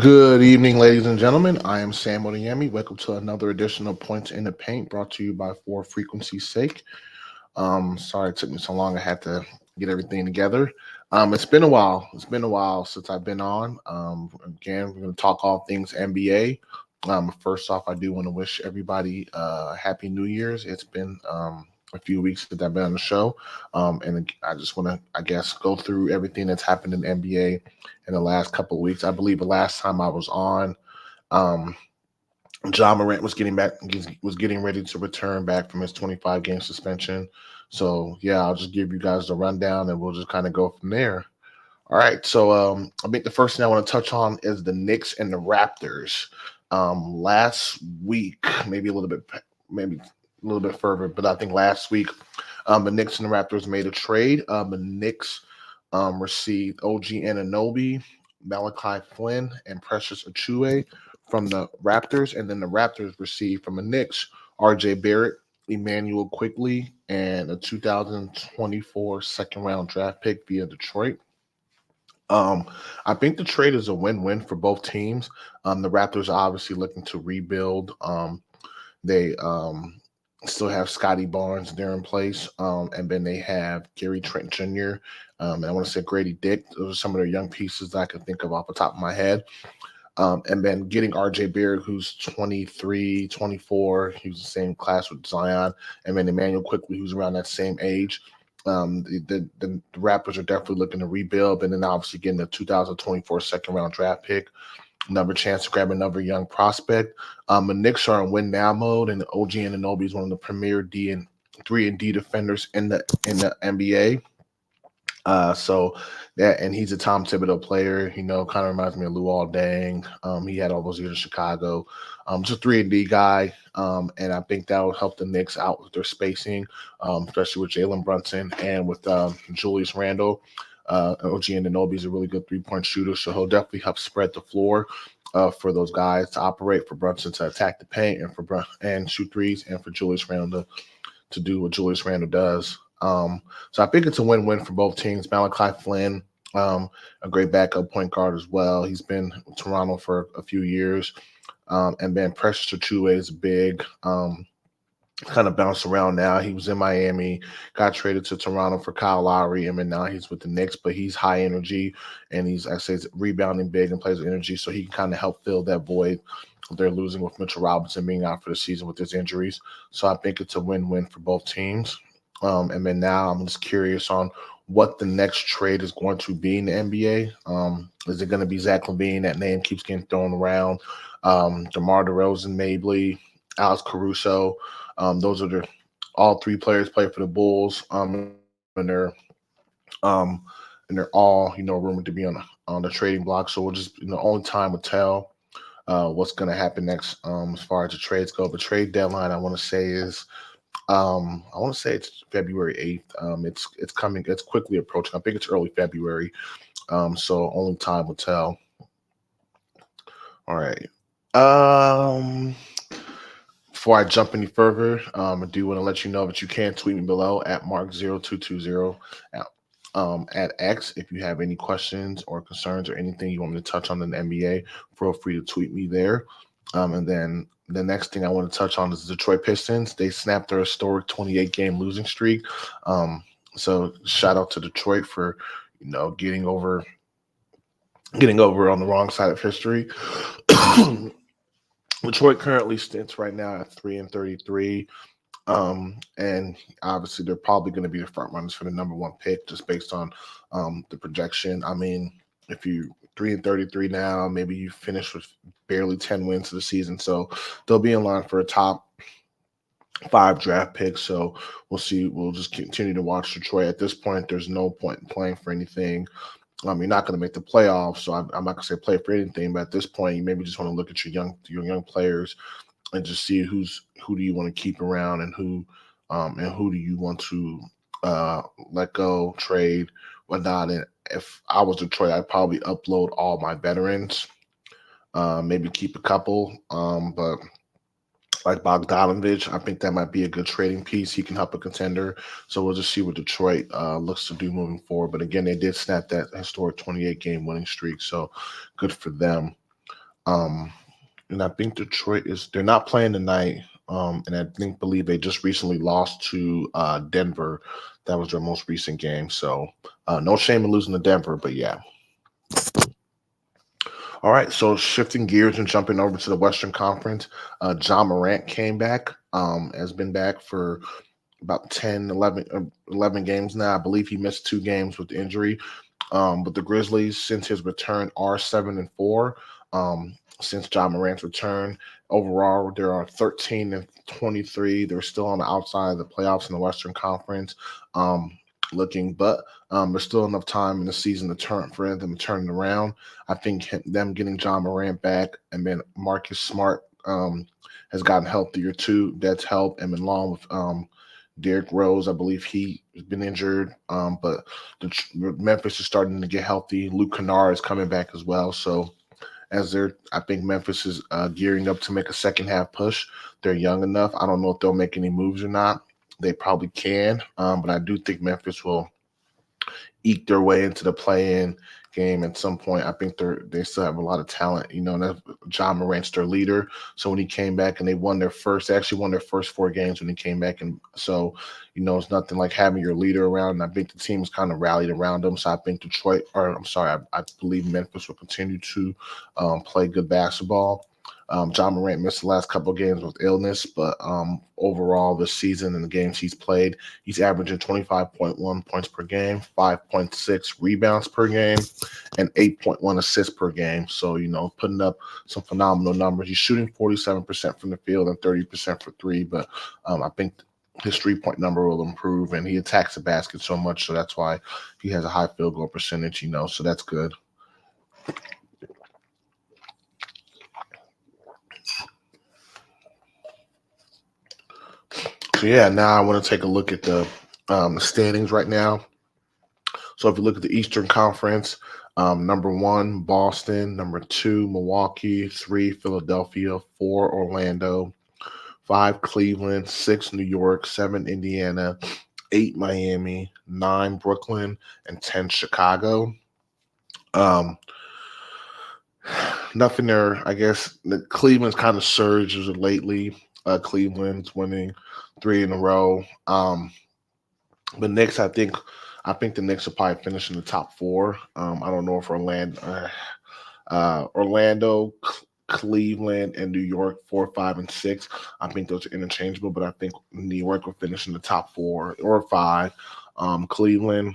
Good evening, ladies and gentlemen. I am Sam Odeyemi. Welcome to another edition of Points in the Paint, brought to you by For Frequency's Sake. Sorry it took me so long. I had to get everything together. It's been a while. It's been a while since I've been on. Again, we're going to talk all things NBA. First off, I do want to wish everybody happy New Year's. It's been a few weeks since I've been on the show, and I just want to, I guess, go through everything that's happened in the NBA in the last couple of weeks. I believe the last time I was on, um, John Morant was getting ready to return back from his 25 game suspension. So yeah, I'll just give you guys the rundown, and we'll just kind of go from there. All right. So I think the first thing I want to touch on is the Knicks and the Raptors. Last week, maybe a little bit further, but I think last week, the Knicks and the Raptors made a trade. The Knicks received OG Anunoby, Malachi Flynn, and Precious Achue from the Raptors, and then the Raptors received from the Knicks R.J. Barrett, Emmanuel Quickly, and a 2024 second round draft pick via Detroit. Um, I think the trade is a win-win for both teams. The Raptors are obviously looking to rebuild. They still have Scotty Barnes there in place, and then they have Gary Trent Jr. And I want to say Grady Dick. Those are some of their young pieces that I can think of off the top of my head. And then getting RJ Barrett, who's 23, 24, he was the same class with Zion, and then Emmanuel Quickly, who's around that same age. The Raptors are definitely looking to rebuild, and then obviously getting the 2024 second round draft pick, another chance to grab another young prospect. The Knicks are in win now mode, and OG Anunoby is one of the premier D and 3 and D defenders in the NBA. So that, and he's a Tom Thibodeau player. Kind of reminds me of Luol Deng. He had all those years in Chicago. Just 3 and D guy. And I think that will help the Knicks out with their spacing, especially with Jalen Brunson and with Julius Randle. OG Anunoby is a really good 3-point shooter, so he'll definitely help spread the floor. For those guys to operate, for Brunson to attack the paint, and and shoot threes, and for Julius Randle to do what Julius Randle does. So I think it's a win-win for both teams. Malachi Flynn, a great backup point guard as well. He's been in Toronto for a few years. And then Precious Achua is big. Kind of bounced around now. He was in Miami, got traded to Toronto for Kyle Lowry, and then now he's with the Knicks. But he's high energy, and I say, rebounding big and plays with energy, so he can kind of help fill that void they're losing with Mitchell Robinson being out for the season with his injuries. So I think it's a win-win for both teams. And then now I'm just curious on what the next trade is going to be in the NBA. Is it going to be Zach LaVine? That name keeps getting thrown around. DeMar DeRozan, maybe Alex Caruso. Those are all 3 players play for the Bulls. Um, and they're all rumored to be on the trading block. So we'll just only time will tell what's going to happen next as far as the trades go. The trade deadline I want to say is it's February 8th. It's coming. It's quickly approaching. I think it's early February. So only time will tell. All right. Um, Before I jump any further, I do want to let you know that you can tweet me below at Mark0220 at X if you have any questions or concerns or anything you want me to touch on in the NBA. Feel free to tweet me there. And then the next thing I want to touch on is the Detroit Pistons. They snapped their historic 28 game losing streak. So shout out to Detroit for getting over on the wrong side of history. Detroit currently stands right now at 3-33. And obviously they're probably going to be the front runners for the number one pick just based on the projection. I mean, if you 3-33 now, maybe you finish with barely 10 wins of the season, so they'll be in line for a top 5 draft picks. So we'll see. We'll just continue to watch Detroit. At this point, there's no point in playing for anything. You're not going to make the playoffs, so I'm not going to say play for anything. But at this point, you maybe just want to look at your young players and just see who do you want to keep around, and who do you want to let go, trade, whatnot. And if I was Detroit, I'd probably upload all my veterans, maybe keep a couple, but like Bogdanovich, I think that might be a good trading piece. He can help a contender. So we'll just see what Detroit looks to do moving forward. But again, they did snap that historic 28 game winning streak. So good for them. Um, and I think Detroit they're not playing tonight. And I believe they just recently lost to Denver. That was their most recent game. So no shame in losing to Denver, but yeah. All right, so shifting gears and jumping over to the Western Conference, John Morant came back, has been back for about 10, 11 games now. I believe he missed 2 games with injury. But the Grizzlies, since his return, are 7-4. Since John Morant's return, overall there are 13-23. They're still on the outside of the playoffs in the Western Conference. But there's still enough time in the season to turn for them to turn it around. I think them getting John Morant back and then Marcus Smart has gotten healthier too. That's helped, and along with Derrick Rose, I believe he has been injured, but Memphis is starting to get healthy. Luke Kennard is coming back as well. So I think Memphis is gearing up to make a second half push. They're young enough. I don't know if they'll make any moves or not. They probably can, but I do think Memphis will eke their way into the play-in game at some point. I think they still have a lot of talent. And John Morant's their leader. So when he came back and they actually won their first 4 games when he came back, and so it's nothing like having your leader around. And I think the team has kind of rallied around him. So I think I believe Memphis will continue to play good basketball. John Morant missed the last couple of games with illness, but overall this season and the games he's played, he's averaging 25.1 points per game, 5.6 rebounds per game, and 8.1 assists per game. So, putting up some phenomenal numbers. He's shooting 47% from the field and 30% for three, but I think his 3-point number will improve, and he attacks the basket so much, so that's why he has a high field goal percentage, so that's good. So yeah, now I want to take a look at the standings right now. So if you look at the Eastern Conference, number 1, Boston, number 2, Milwaukee, 3, Philadelphia, 4, Orlando, 5, Cleveland, 6, New York, 7, Indiana, 8, Miami, 9, Brooklyn, and 10, Chicago. Nothing there. I guess the Cleveland's kind of surged lately. Cleveland's winning 3 in a row. The Knicks, I think the Knicks will probably finish in the top 4. I don't know if Orlando, Cleveland, and New York 4, 5, and 6. I think those are interchangeable, but I think New York will finish in the top 4 or 5. Cleveland.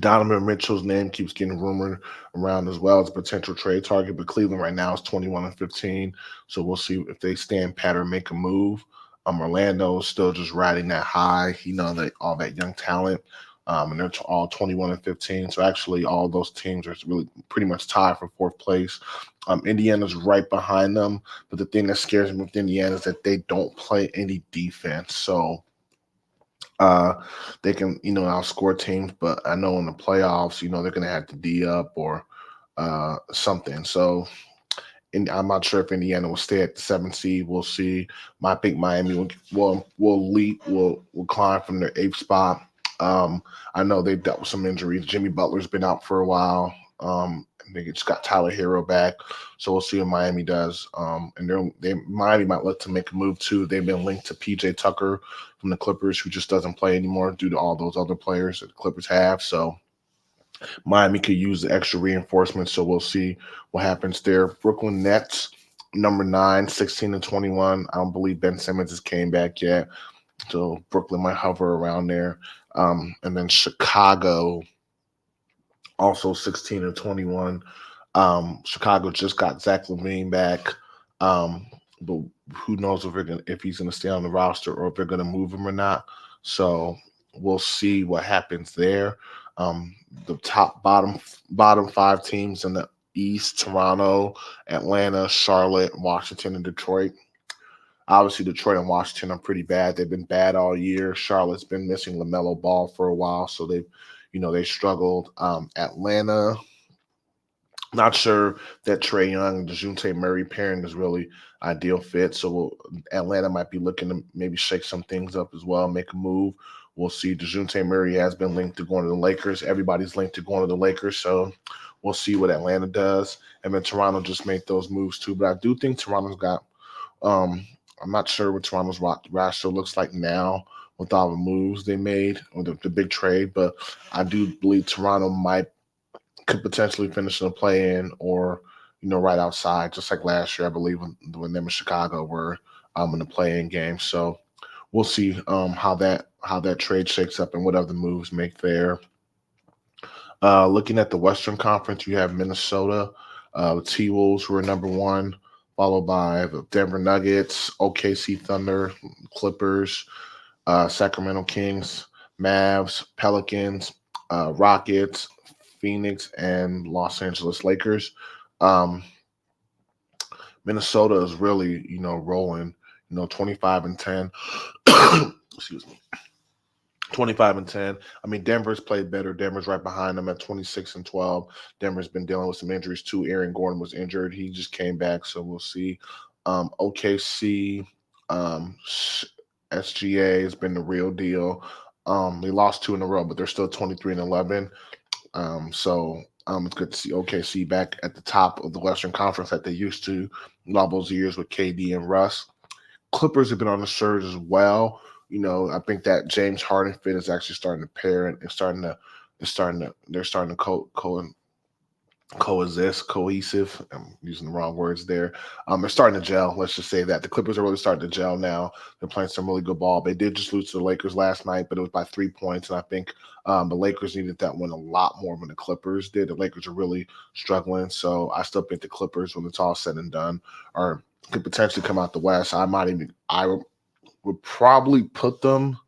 Donovan Mitchell's name keeps getting rumored around as well as a potential trade target, but Cleveland right now is 21-15. So we'll see if they stand pat or make a move. Orlando is still just riding that high, all that young talent, and they're all 21-15. So actually, all those teams are really pretty much tied for 4th place. Indiana's right behind them, but the thing that scares me with Indiana is that they don't play any defense. So they can, outscore teams, but I know in the playoffs, they're going to have to D up or something. So I'm not sure if Indiana will stay at the 7th seed. We'll see. I think Miami will climb from their 8th spot. I know they've dealt with some injuries. Jimmy Butler's been out for a while. They just got Tyler Hero back, so we'll see what Miami does. And Miami might look to make a move too. They've been linked to PJ Tucker from the Clippers, who just doesn't play anymore due to all those other players that the Clippers have. So Miami could use the extra reinforcements. So we'll see what happens there. Brooklyn Nets, number 9, 16-21. I don't believe Ben Simmons has came back yet, so Brooklyn might hover around there. And then Chicago, also 16-21. Chicago just got Zach LaVine back, but who knows if he's gonna stay on the roster or if they're gonna move him or not. So we'll see what happens there. The bottom 5 teams in the East: Toronto, Atlanta, Charlotte, Washington, and Detroit. Obviously, Detroit and Washington are pretty bad. They've been bad all year. Charlotte's been missing LaMelo Ball for a while, so they struggled. Atlanta, not sure that Trae Young and DeJounte Murray pairing is really ideal fit. So Atlanta might be looking to maybe shake some things up as well, make a move. We'll see. DeJounte Murray has been linked to going to the Lakers. Everybody's linked to going to the Lakers, so we'll see what Atlanta does. And then Toronto just made those moves too. But I do think Toronto's got um, I'm not sure what Toronto's roster looks like now with all the moves they made or the big trade, but I do believe Toronto could potentially finish in a play-in or right outside, just like last year. I believe when them in Chicago were in the play-in game. So we'll see how that trade shakes up and what other moves make there. Looking at the Western Conference, you have Minnesota, the T Wolves, who are number one, followed by the Denver Nuggets, OKC Thunder, Clippers, Sacramento Kings, Mavs, Pelicans, Rockets, Phoenix, and Los Angeles Lakers. Um, Minnesota is really, rolling, 25-10. Excuse me. 25-10. I mean, Denver's played better. Denver's right behind them at 26-12. Denver's been dealing with some injuries too. Aaron Gordon was injured. He just came back, so we'll see. OKC, SGA has been the real deal. They lost 2 in a row, but they're still 23-11. It's good to see OKC back at the top of the Western Conference like they used to all those years with KD and Russ. Clippers have been on the surge as well. I think that James Harden fit is actually starting to pair and they're starting to coexist, cohesive. I'm using the wrong words there. They're starting to gel. Let's just say that the Clippers are really starting to gel now. They're playing some really good ball. They did just lose to the Lakers last night, but it was by 3 points, and I think the Lakers needed that win a lot more than the Clippers did. The Lakers are really struggling, so I still think the Clippers, when it's all said and done, could potentially come out the West. I would probably put them.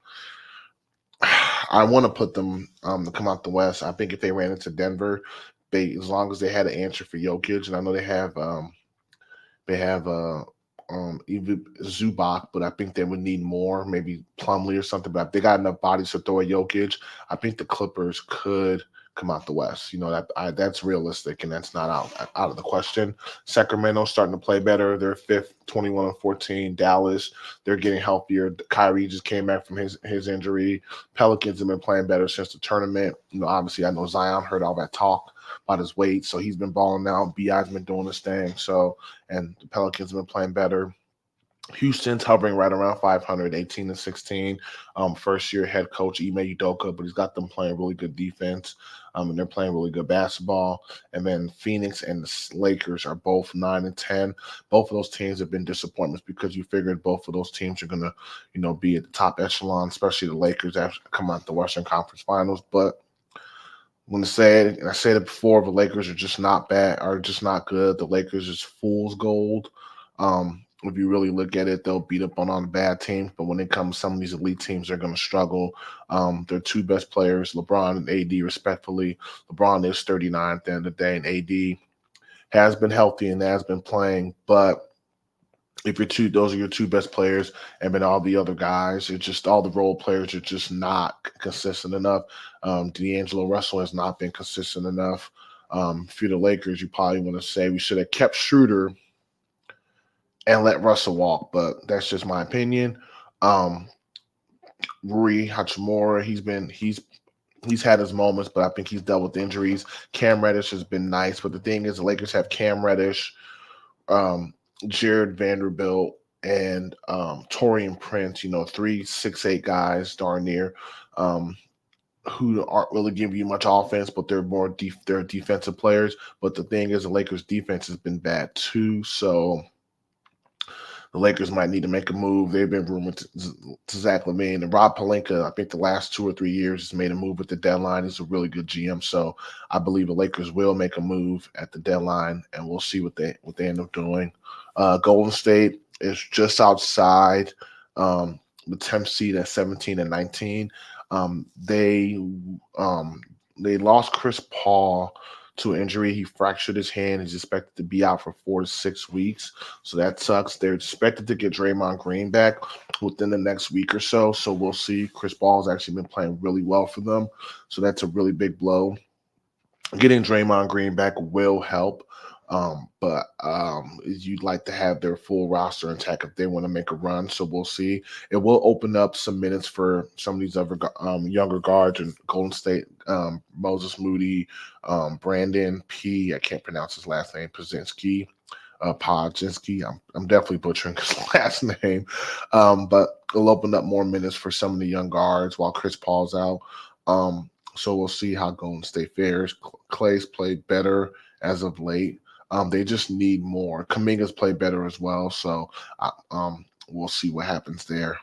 I want to put them to come out the West. I think if they ran into Denver, as long as they had an answer for Jokic, and I know they have even Zubac, but I think they would need more, maybe Plumlee or something. But if they got enough bodies to throw at Jokic, I think the Clippers could come out the West. That's realistic, and that's not out of the question. Sacramento starting to play better. They're fifth, 21-14. Dallas, they're getting healthier. Kyrie just came back from his injury. Pelicans have been playing better since the tournament. Obviously, I know Zion heard all that talk about his weight, so he's been balling out. Bi's been doing his thing. And the Pelicans have been playing better. Houston's hovering right around 500, 18-16. First year head coach Ime Udoka, but he's got them playing really good defense. And they're playing really good basketball. And then Phoenix and the Lakers are both 9-10. Both of those teams have been disappointments because you figured both of those teams are gonna, be at the top echelon, especially the Lakers after come out the Western Conference Finals. But I'm gonna say it, and I said it before, the Lakers are just not bad, are just not good. The Lakers is fool's gold. If you really look at it, they'll beat up on all the bad teams, but when it comes to some of these elite teams, they're going to struggle. Their two best players, LeBron and AD, respectfully. LeBron is 39 at the end of the day, and AD has been healthy and has been playing. But if those are your two best players, and then all the other guys, it's just all the role players are just not consistent enough. D'Angelo Russell has not been consistent enough. For the Lakers, you probably want to say we should have kept Schroeder and let Russell walk, but that's just my opinion. Rui Hachimura, he's had his moments, but I think he's dealt with injuries. Cam Reddish has been nice, but the thing is, the Lakers have Cam Reddish, Jared Vanderbilt, and Taurean Prince. 3 6'8" guys, darn near, who aren't really giving you much offense, but they're more they're defensive players. But the thing is, the Lakers' defense has been bad too, so the Lakers might need to make a move. They've been rumored to Zach LaVine and Rob Pelinka. I think the last 2 or 3 years has made a move at the deadline. He's a really good GM, so I believe the Lakers will make a move at the deadline, and we'll see what they end up doing. Golden State is just outside the 10th seed at 17-19. They lost Chris Paul to an injury. He fractured his hand. He's expected to be out for 4 to 6 weeks. So that sucks. They're expected to get Draymond Green back within the next week or so. So we'll see. Chris Paul has actually been playing really well for them. So that's a really big blow. Getting Draymond Green back will help. But you'd like to have their full roster intact if they want to make a run. So we'll see. It will open up some minutes for some of these other younger guards in Golden State. Moses Moody, Brandon P. I can't pronounce his last name. Pazinski. Podzinski. I'm definitely butchering his last name, but it'll open up more minutes for some of the young guards while Chris Paul's out. So we'll see how Golden State fares. Clay's played better as of late. They just need more. Kaminga's played better as well, so we'll see what happens there.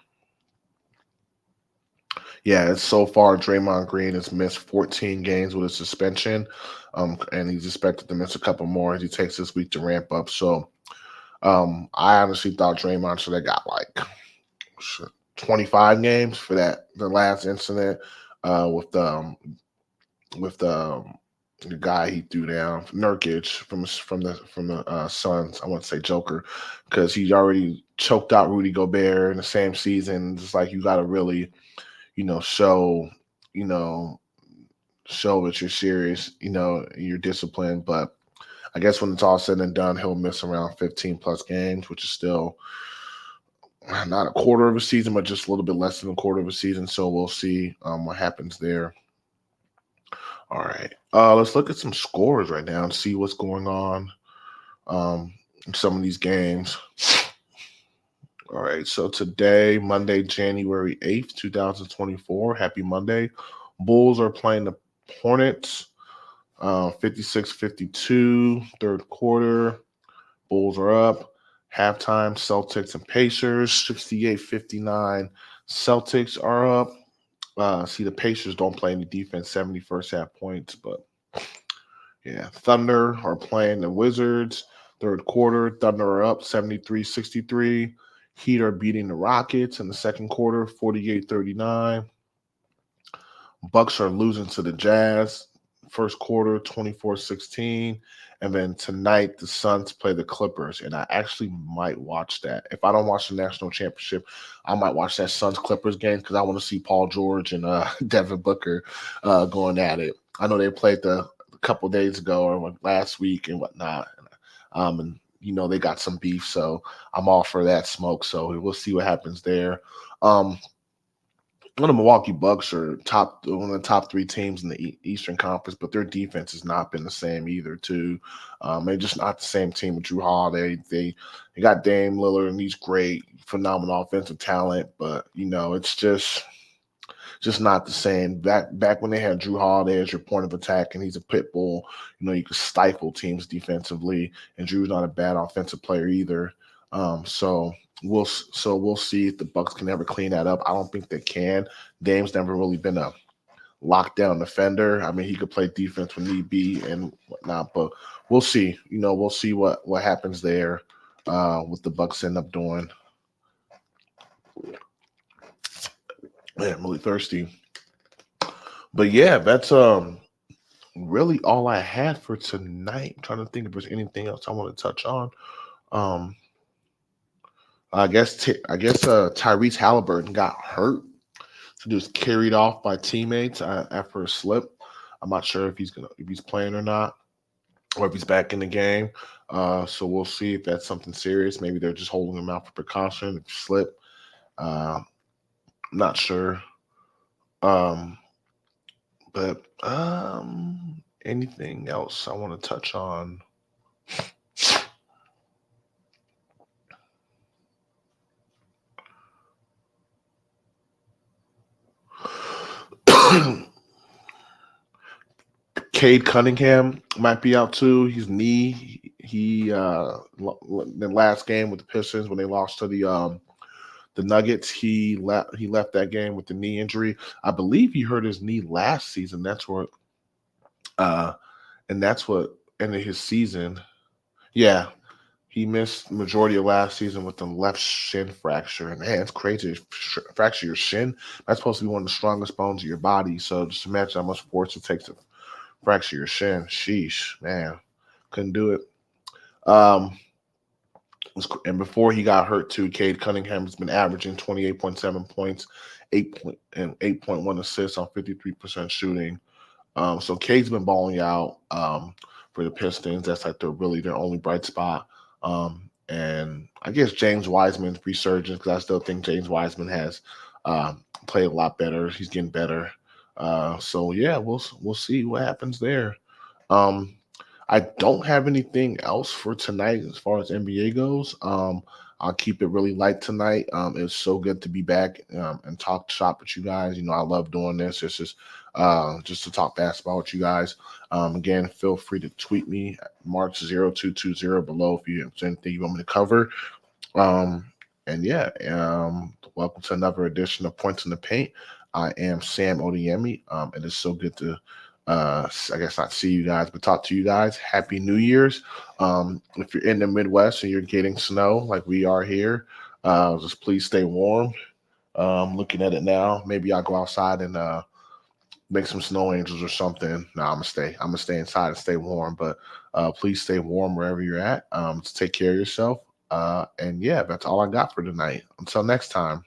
Yeah, so far Draymond Green has missed 14 games with a suspension, and he's expected to miss a couple more as he takes this week to ramp up. So I honestly thought Draymond should have got like 25 games for the last incident with the guy he threw down, Nurkic from the Suns. I want to say Joker, because he already choked out Rudy Gobert in the same season. It's like you got to really, show, show that you're serious, you're disciplined. But I guess when it's all said and done, he'll miss around 15 plus games, which is still not a quarter of a season, but just a little bit less than a quarter of a season. So we'll see what happens there. All right. Let's look at some scores right now and see what's going on in some of these games. All right. So today, Monday, January 8th, 2024. Happy Monday. Bulls are playing the Hornets 56-52, third quarter. Bulls are up. Halftime, Celtics and Pacers 68-59. Celtics are up. See, the Pacers don't play any defense, 71st half points, but yeah. Thunder are playing the Wizards, third quarter. Thunder are up 73-63. Heat are beating the Rockets in the second quarter, 48-39. Bucks are losing to the Jazz, first quarter, 24-16. And then tonight, the Suns play the Clippers, and I actually might watch that. If I don't watch the national championship, I might watch that Suns-Clippers game because I want to see Paul George and Devin Booker going at it. I know they played a couple days ago or last week and whatnot. And they got some beef, so I'm all for that smoke. So we'll see what happens there. The Milwaukee Bucks are one of the top three teams in the Eastern Conference, but their defense has not been the same either. Too, they're just not the same team with Drew Holiday. They got Dame Lillard, and he's great, phenomenal offensive talent, but it's just not the same. Back when they had Drew Holiday as your point of attack, and he's a pit bull, you could stifle teams defensively, and Drew's not a bad offensive player either. So we'll see if the Bucks can ever clean that up. I don't think they can. Dame's never really been a lockdown defender. I mean, he could play defense when need be and whatnot, but we'll see. We'll see what happens there. What the Bucks end up doing. Man, I'm really thirsty. But yeah, that's really all I had for tonight. I'm trying to think if there's anything else I want to touch on. I guess Tyrese Halliburton got hurt, so he was carried off by teammates after a slip. I'm not sure if he's playing or not, or if he's back in the game. So we'll see if that's something serious. Maybe they're just holding him out for precaution if you slip. Not sure. But anything else I want to touch on? Cade Cunningham might be out too. His knee. He the last game with the Pistons when they lost to the Nuggets, he left that game with the knee injury. I believe he hurt his knee last season. That's what ended his season. Yeah, he missed the majority of last season with the left shin fracture. And man, it's crazy. Fracture your shin. That's supposed to be one of the strongest bones of your body. So just imagine how much force it takes to fracture your shin. Sheesh, man, couldn't do it. And before he got hurt too, Cade Cunningham has been averaging 28.7 points, 8.1 assists on 53% shooting. So Cade's been balling out. for the Pistons. That's like their only bright spot. And I guess James Wiseman's resurgence, because I still think James Wiseman has played a lot better. He's getting better. So yeah, we'll see what happens there. Um, I don't have anything else for tonight as far as NBA goes. I'll keep it really light tonight. It's so good to be back and talk shop with you guys. I love doing this. It's just to talk basketball with you guys. Again, feel free to tweet me at March0220 below if there's anything you want me to cover. Um, and yeah, welcome to another edition of Points in the Paint. I am Sam Odiemi. It is so good to, I guess not see you guys, but talk to you guys. Happy New Year's. If you're in the Midwest and you're getting snow like we are here, just please stay warm. Looking at it now, maybe I'll go outside and make some snow angels or something. No, I'm gonna stay. I'm gonna stay inside and stay warm. But please stay warm wherever you're at. To take care of yourself. And yeah, that's all I got for tonight. Until next time.